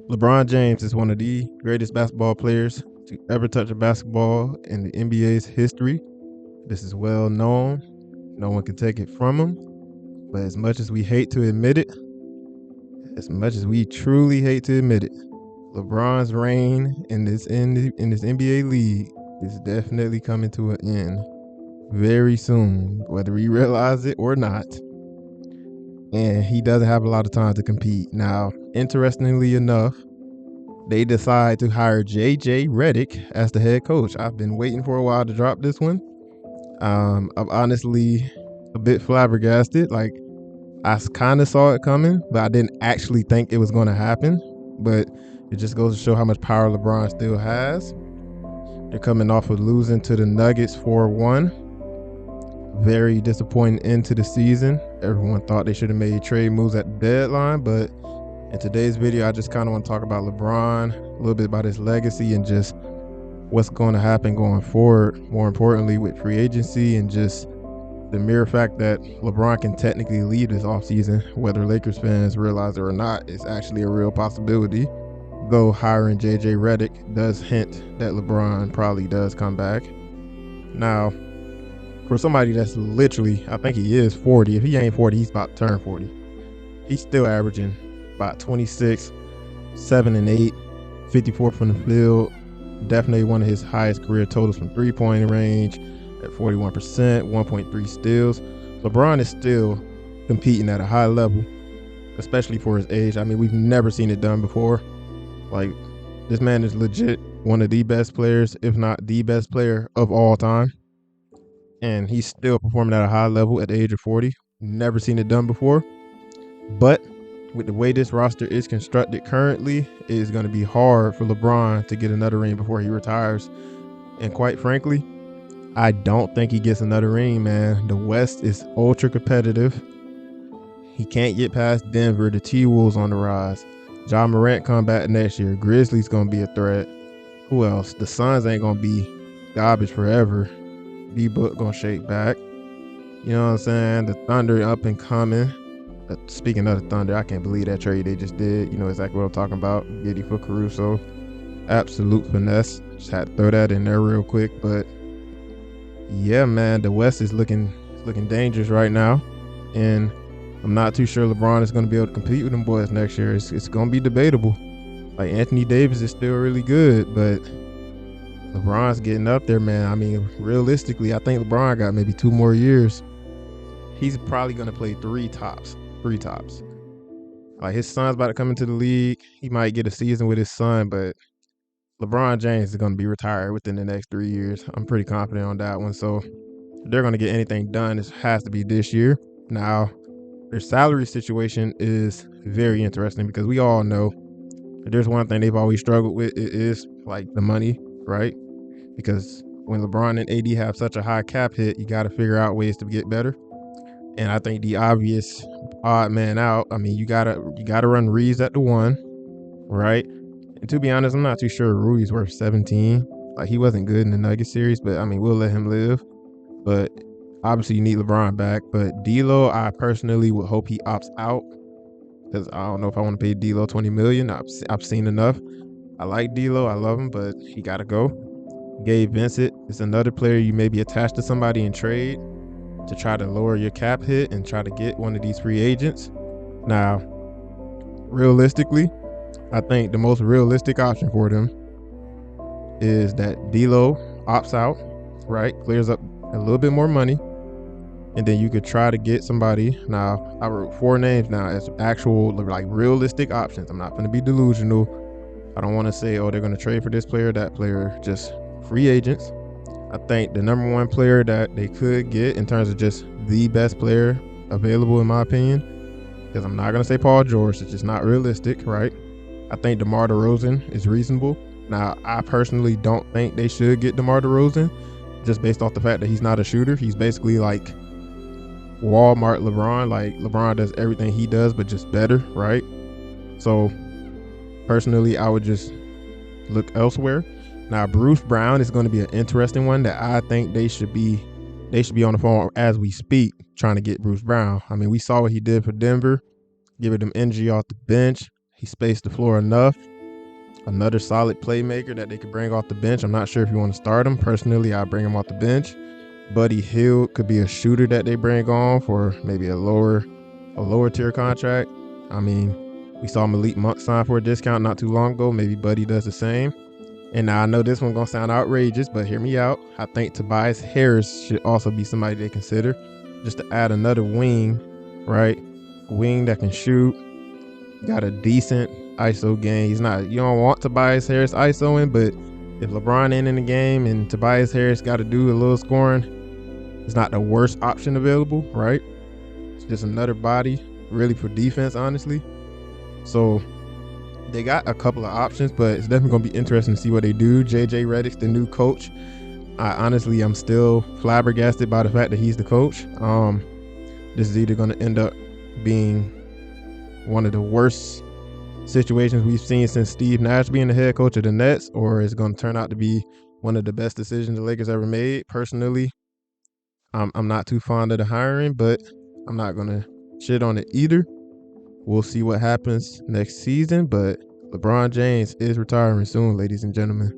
LeBron James is one of the greatest basketball players to ever touch a basketball in the NBA's history. This is well known. No one can take it from him. But as much as we hate to admit it, as much as we truly hate to admit it, LeBron's reign in this NBA league is definitely coming to an end very soon, whether we realize it or not. And he doesn't have a lot of time to compete. Now, interestingly enough, they decide to hire jjredick as the head coach. I've been waiting for a while to drop this one. I'm honestly a bit flabbergasted. Like, I kind of saw it coming, but I didn't actually think it was going to happen. But it just goes to show how much power LeBron still has. They're coming off of losing to the Nuggets 4-1. Very disappointing end to the season. Everyone thought they should have made trade moves at the deadline, but in today's video, I just kind of want to talk about LeBron, a little bit about his legacy and just what's going to happen going forward. More importantly, with free agency and just the mere fact that LeBron can technically leave this offseason, whether Lakers fans realize it or not, is actually a real possibility. Though hiring jjredick does hint that LeBron probably does come back. Now, for somebody that's literally, I think he is 40. If he ain't 40, he's about to turn 40. He's still averaging about 26, 7 and 8, 54 from the field. Definitely one of his highest career totals from three-point range at 41%, 1.3 steals. LeBron is still competing at a high level, especially for his age. I mean, we've never seen it done before. Like, this man is legit one of the best players, if not the best player of all time. And he's still performing at a high level at the age of 40. Never seen it done before. But with the way this roster is constructed currently, it is going to be hard for LeBron to get another ring before he retires. And quite frankly, I don't think he gets another ring, man. The West is ultra competitive. He can't get past Denver. The T-Wolves on the rise. Ja Morant come back next year. Grizzlies going to be a threat. Who else? The Suns ain't going to be garbage forever. D-Book going to shake back. You know what I'm saying? The Thunder up and coming. Speaking of the Thunder, I can't believe that trade they just did. You know exactly what I'm talking about. Giddy for Caruso. Absolute finesse. Just had to throw that in there real quick. But yeah, man, the West is looking dangerous right now. And I'm not too sure LeBron is going to be able to compete with them boys next year. It's going to be debatable. Like, Anthony Davis is still really good, but LeBron's getting up there, man. I mean, realistically, I think LeBron got maybe 2 more years. He's probably going to play three tops. Like, his son's about to come into the league. He might get a season with his son, but LeBron James is going to be retired within the next 3 years. I'm pretty confident on that one. So if they're going to get anything done, it has to be this year. Now, their salary situation is very interesting because we all know if there's one thing they've always struggled with, it is like the money, right? Because when LeBron and AD have such a high cap hit, you got to figure out ways to get better. And I think the obvious odd man out, I mean, you gotta run Reeves at the 1, right? And to be honest, I'm not too sure Rudy's worth 17. Like, he wasn't good in the Nuggets series, but I mean, we'll let him live. But obviously, you need LeBron back. But D'Lo, I personally would hope he opts out because I don't know if I want to pay D'Lo $20 million. I've seen enough. I like D'Lo, I love him, but he gotta go. Gabe Vincent is another player you may be attached to somebody in trade to try to lower your cap hit and try to get one of these free agents. Now, realistically, I think the most realistic option for them is that D'Lo opts out, right? Clears up a little bit more money, and then you could try to get somebody. Now, I wrote 4 names now as actual, like, realistic options. I'm not going to be delusional. I don't want to say, oh, they're going to trade for this player, that player. Just free agents. I think the number 1 player that they could get in terms of just the best player available, in my opinion, because I'm not going to say Paul George, it's just not realistic, right? I think DeMar DeRozan is reasonable. Now, I personally don't think they should get DeMar DeRozan just based off the fact that he's not a shooter. He's basically like Walmart LeBron. Like, LeBron does everything he does, but just better, right? So, personally, I would just look elsewhere. Now, Bruce Brown is going to be an interesting one that I think they should be on the phone as we speak trying to get Bruce Brown. I mean, we saw what he did for Denver, giving them energy off the bench, He spaced the floor enough. Another solid playmaker that they could bring off the bench. I'm not sure if you want to start him. Personally, I bring him off the bench. Buddy Hield could be a shooter that they bring on for maybe a lower tier contract. I mean, we saw Malik Monk sign for a discount not too long ago. Maybe Buddy does the same. And now I know this one's gonna sound outrageous, but hear me out. I think Tobias Harris should also be somebody they consider, just to add another wing, right? Wing that can shoot, got a decent ISO game. You don't want Tobias Harris ISOing, but if LeBron ain't in the game and Tobias Harris got to do a little scoring, it's not the worst option available, right? It's just another body, really, for defense, honestly. So they got a couple of options, but it's definitely going to be interesting to see what they do. Jjredick's the new coach. I'm still flabbergasted by the fact that he's the coach. This is either going to end up being one of the worst situations we've seen since Steve Nash being the head coach of the Nets, or it's going to turn out to be one of the best decisions the Lakers ever made. Personally, I'm not too fond of the hiring, but I'm not going to shit on it either. We'll see what happens next season, but LeBron James is retiring soon, ladies and gentlemen.